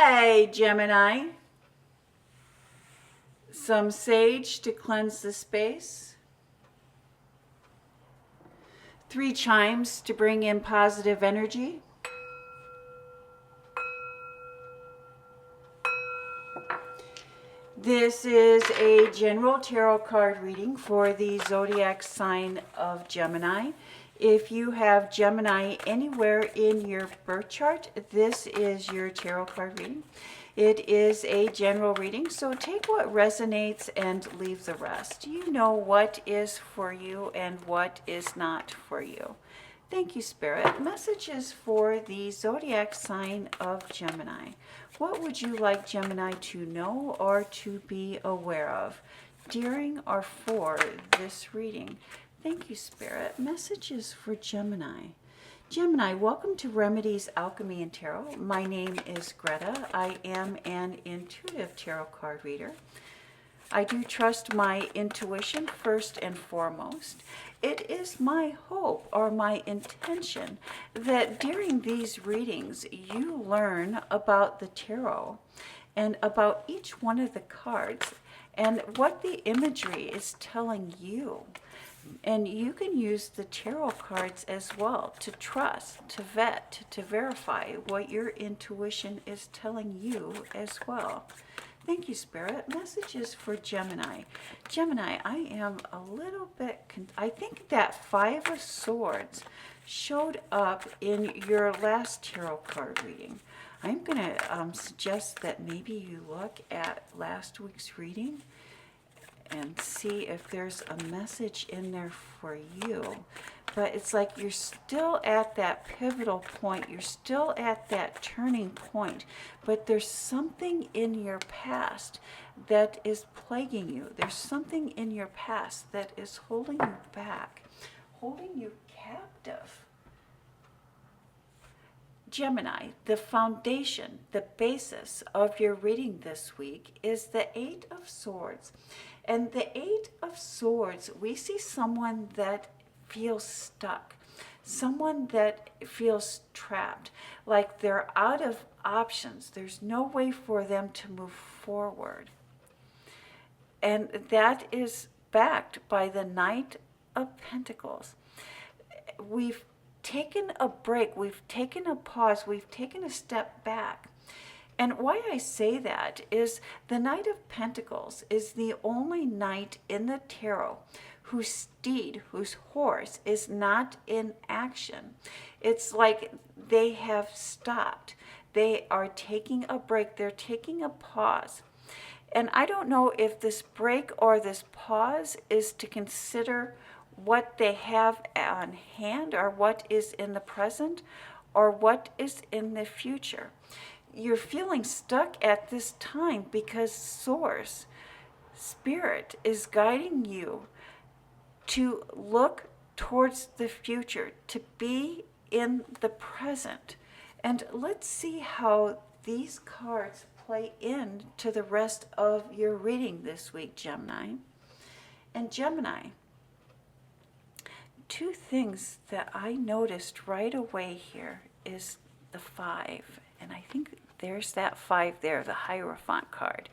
Hi, Gemini. Some sage to cleanse the space. 3 chimes to bring in positive energy. This is a general tarot card reading for the zodiac sign of Gemini. If you have Gemini anywhere in your birth chart, this is your tarot card reading. It is a general reading, so take what resonates and leave the rest. You know what is for you and what is not for you. Thank you, Spirit. Messages for the zodiac sign of Gemini. What would you like Gemini to know or to be aware of during or for this reading? Thank you, Spirit. Messages for Gemini. Gemini, welcome to Remedies Alchemy Tarot. My name is Greta. I am an intuitive tarot card reader. I do trust my intuition first and foremost. It is my hope or my intention that during these readings you learn about the tarot and about each one of the cards and what the imagery is telling you. And you can use the tarot cards as well to trust, to vet, to verify what your intuition is telling you as well. Thank you, Spirit. Messages for Gemini. Gemini, I am a little bit, I think that 5 of Swords showed up in your last tarot card reading. I'm going to suggest that maybe you look at last week's reading and see if there's a message in there for you. But it's like you're still at that pivotal point. You're still at that turning point. But there's something in your past that is plaguing you. There's something in your past that is holding you back, holding you captive. Gemini, the foundation, the basis of your reading this week is the 8 of Swords. And the 8 of Swords, we see someone that feels stuck, someone that feels trapped, like they're out of options. There's no way for them to move forward. And that is backed by the Knight of Pentacles. We've taken a break, we've taken a pause, we've taken a step back. And why I say that is the Knight of Pentacles is the only knight in the tarot whose steed, whose horse is not in action. It's like they have stopped. They are taking a break. They're taking a pause. And I don't know if this break or this pause is to consider what they have on hand or what is in the present or what is in the future. You're feeling stuck at this time because Source, Spirit, is guiding you to look towards the future, to be in the present. And let's see how these cards play into the rest of your reading this week, Gemini. And Gemini, 2 things that I noticed right away here is the 5. And I think there's that 5 there, the Hierophant card.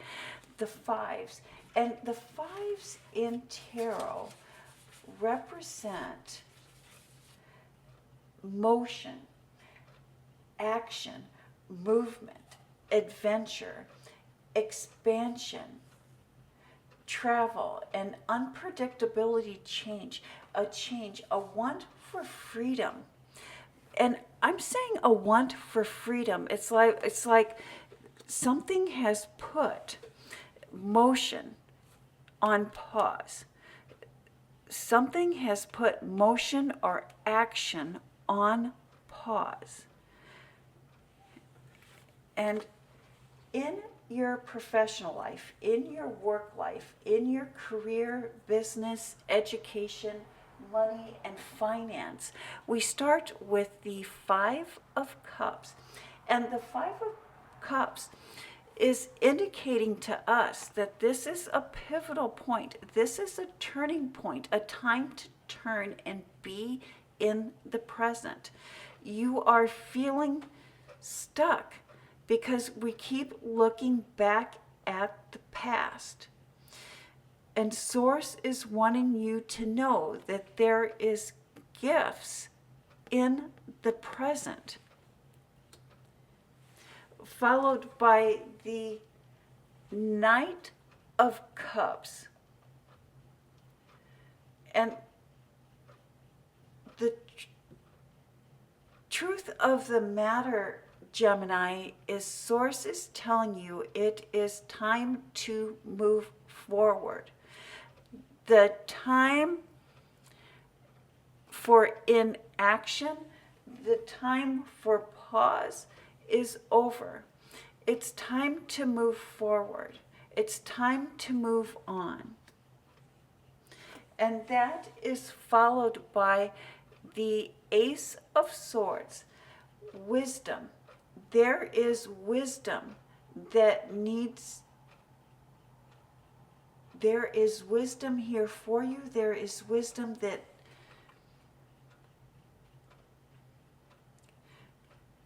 The 5s. And the 5s in tarot represent motion, action, movement, adventure, expansion, travel, and unpredictability, change, a want for freedom. And I'm saying a want for freedom. It's like something has put motion on pause. Something has put motion or action on pause. And in your professional life, in your work life, in your career, business, education, money, and finance, we start with the 5 of Cups. And the 5 of Cups is indicating to us that this is a pivotal point. This is a turning point, a time to turn and be in the present. You are feeling stuck. because we keep looking back at the past. And Source is wanting you to know that there is gifts in the present. Followed by the Knight of Cups. And the truth of the matter, Gemini, is Source is telling you it is time to move forward. The time for inaction, the time for pause is over. It's time to move forward. It's time to move on. And that is followed by the Ace of Swords, wisdom. There is wisdom that needs, there is wisdom here for you. There is wisdom that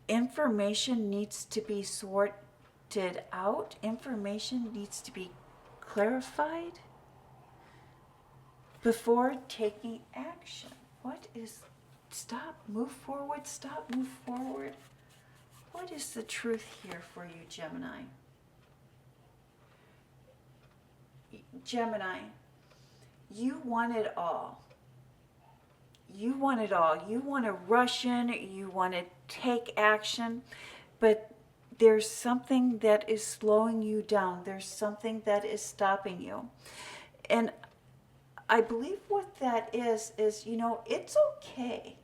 information needs to be sorted out. Information needs to be clarified before taking action. What is, stop, move forward, stop, move forward. What is the truth here for you, Gemini? Gemini, you want it all. You want it all. You want to rush in, you want to take action, but there's something that is slowing you down. There's something that is stopping you. And I believe what that is, you know, it's okay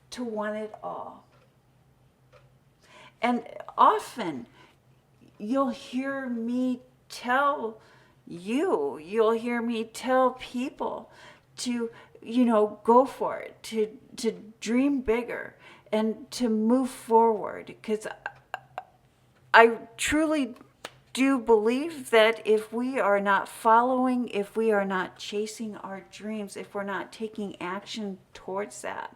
to want it all. And often you'll hear me tell you, you'll hear me tell people to, you know, go for it, to dream bigger and to move forward. Because I truly do believe that if we are not following, if we are not chasing our dreams, if we're not taking action towards that,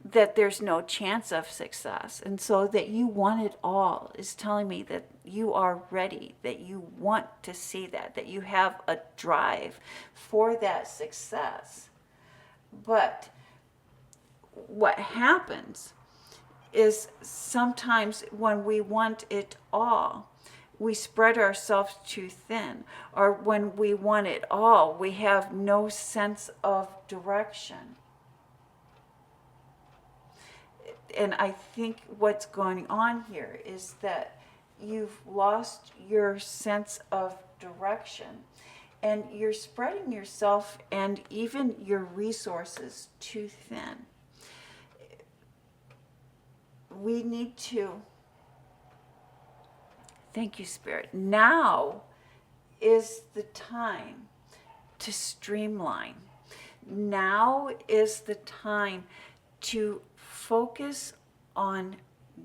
that there's no chance of success. And so that you want it all is telling me that you are ready, that you want to see that you have a drive for that success. But what happens is sometimes when we want it all, we spread ourselves too thin. Or when we want it all, we have no sense of direction. And I think what's going on here is that you've lost your sense of direction, and you're spreading yourself and even your resources too thin. We need to, thank you, Spirit. Now is the time to streamline. Now is the time to focus on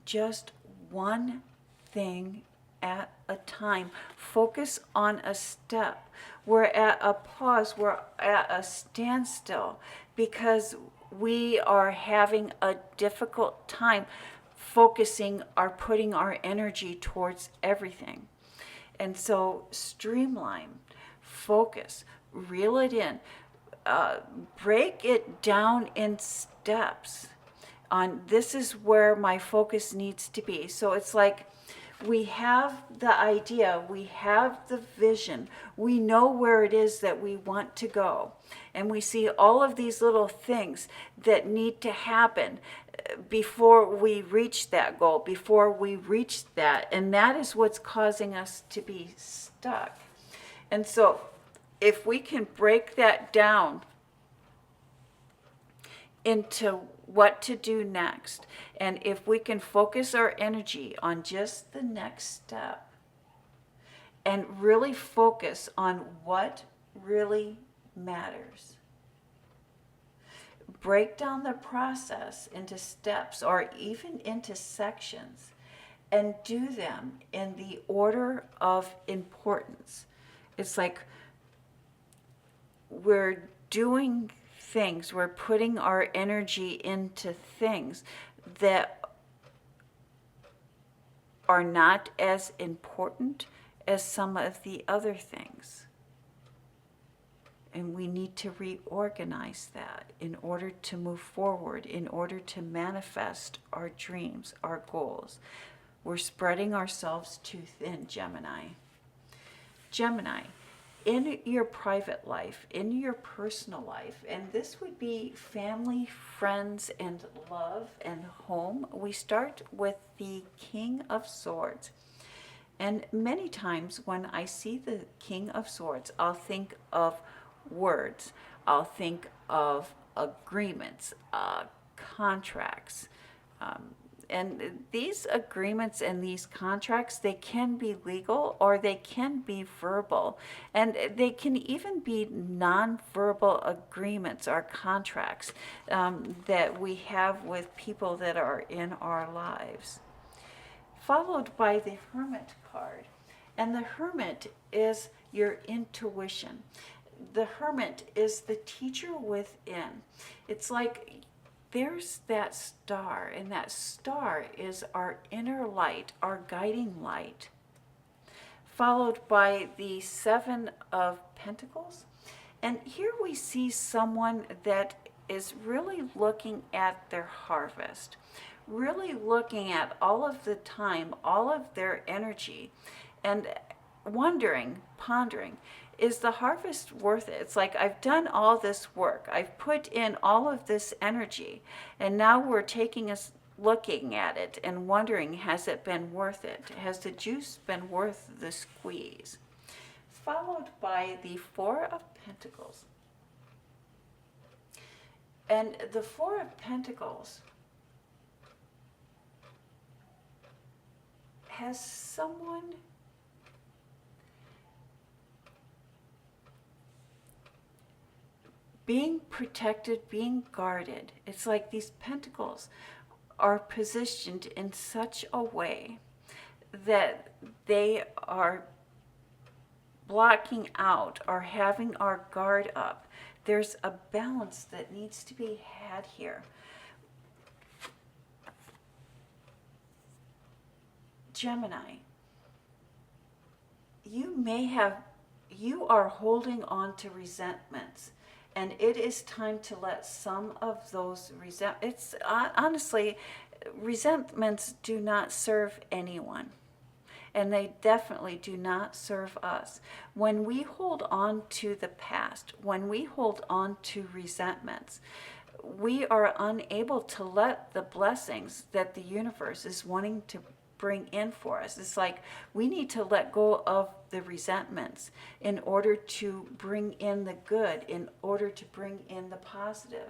just one thing at a time. Focus on a step. We're at a pause. We're at a standstill because we are having a difficult time focusing or putting our energy towards everything. And so streamline, focus, reel it in, break it down in steps. On this is where my focus needs to be. So it's like we have the idea, we have the vision, we know where it is that we want to go, and we see all of these little things that need to happen before we reach that goal, before we reach that, and that is what's causing us to be stuck. And so if we can break that down into what to do next, and if we can focus our energy on just the next step and really focus on what really matters, break down the process into steps or even into sections and do them in the order of importance. It's like we're doing things, we're putting our energy into things that are not as important as some of the other things. And we need to reorganize that in order to move forward, in order to manifest our dreams, our goals. We're spreading ourselves too thin, Gemini. Gemini, in your private life, in your personal life, and this would be family, friends, and love and home, we start with the King of Swords. And many times when I see the King of Swords, I'll think of words, I'll think of agreements, contracts. And these agreements and these contracts, they can be legal or they can be verbal. And they can even be non-verbal agreements or contracts that we have with people that are in our lives. Followed by the Hermit card. And the Hermit is your intuition. The Hermit is the teacher within. It's like there's that star, and that star is our inner light, our guiding light. Followed by the Seven of Pentacles. And here we see someone that is really looking at their harvest, really looking at all of the time, all of their energy, and wondering, pondering, is the harvest worth it? It's like, I've done all this work, I've put in all of this energy, and now we're taking us looking at it and wondering, has it been worth it? Has the juice been worth the squeeze? Followed by the Four of Pentacles. And the Four of Pentacles has someone being protected, being guarded. It's like these pentacles are positioned in such a way that they are blocking out or having our guard up. There's a balance that needs to be had here. Gemini, you are holding on to resentments, and it is time to let some of those honestly, resentments do not serve anyone, and they definitely do not serve us. When we hold on to the past, when we hold on to resentments, we are unable to let the blessings that the universe is wanting to bring in for us. It's like we need to let go of the resentments in order to bring in the good, in order to bring in the positive.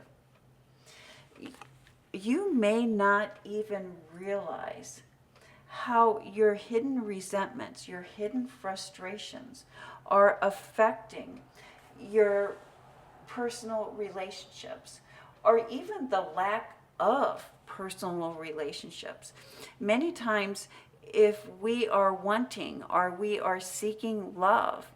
You may not even realize how your hidden resentments, your hidden frustrations are affecting your personal relationships, or even the lack of personal relationships. Many times, if we are wanting or we are seeking love,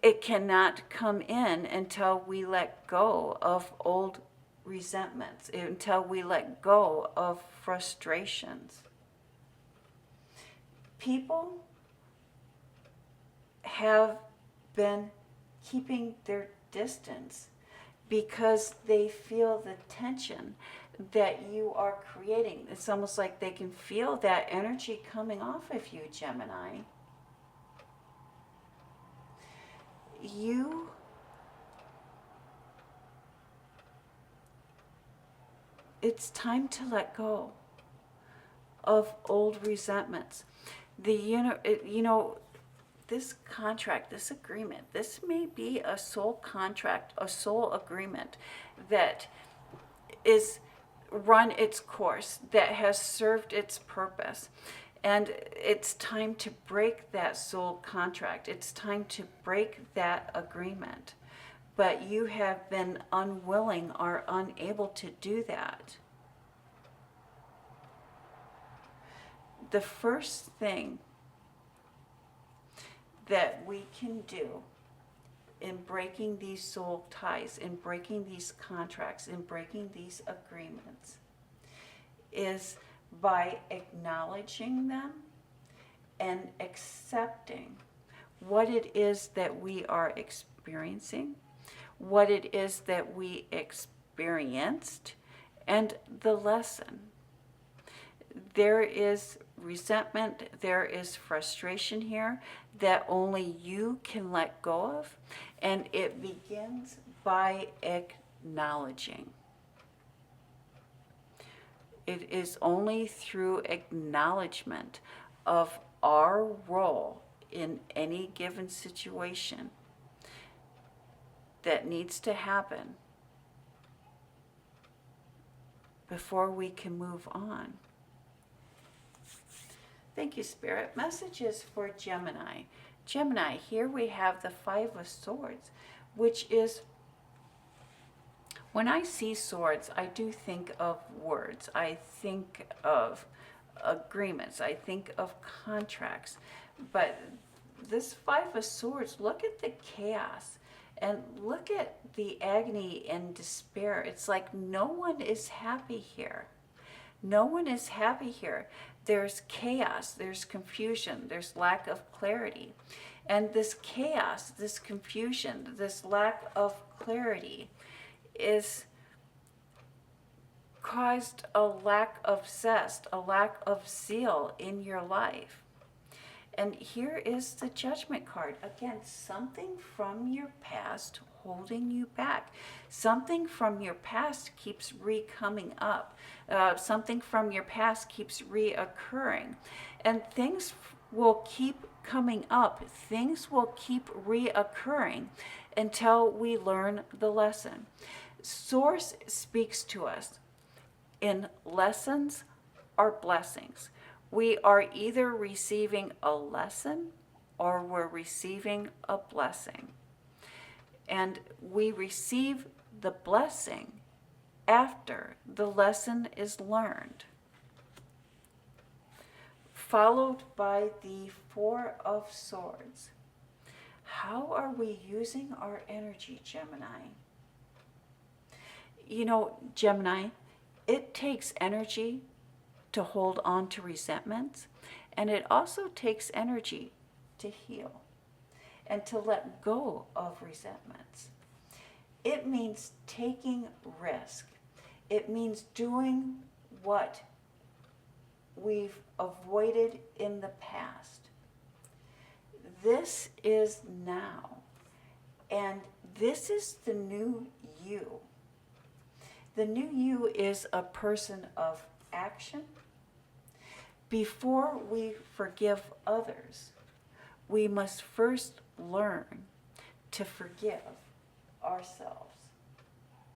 it cannot come in until we let go of old resentments, until we let go of frustrations. People have been keeping their distance because they feel the tension that you are creating. It's almost like they can feel that energy coming off of you, Gemini. It's time to let go of old resentments. This contract, this agreement, this may be a soul contract, a soul agreement that is run its course, that has served its purpose. And it's time to break that soul contract. It's time to break that agreement. But you have been unwilling or unable to do that. The first thing that we can do in breaking these soul ties, in breaking these contracts, in breaking these agreements, is by acknowledging them and accepting what it is that we are experiencing, what it is that we experienced, and the lesson. There is resentment, there is frustration here that only you can let go of, and it begins by acknowledging. It is only through acknowledgement of our role in any given situation that needs to happen before we can move on. Thank you, Spirit. Messages for Gemini. Gemini, here we have the Five of Swords, which is, when I see swords, I do think of words. I think of agreements. I think of contracts. But this Five of Swords, look at the chaos and look at the agony and despair. It's like no one is happy here. No one is happy here. There's chaos, there's confusion, there's lack of clarity. And this chaos, this confusion, this lack of clarity is caused a lack of zest, a lack of zeal in your life. And here is the Judgment card. Again, something from your past holding you back. Something from your past keeps coming up. Something from your past keeps reoccurring. And things will keep coming up. Things will keep reoccurring until we learn the lesson. Source speaks to us in lessons or blessings. We are either receiving a lesson or we're receiving a blessing. And we receive the blessing after the lesson is learned. Followed by the Four of Swords. How are we using our energy, Gemini? You know, Gemini, it takes energy to hold on to resentments, and it also takes energy to heal and to let go of resentments. It means taking risk. It means doing what we've avoided in the past. This is now, and this is the new you. The new you is a person of action. Before we forgive others, we must first learn to forgive ourselves.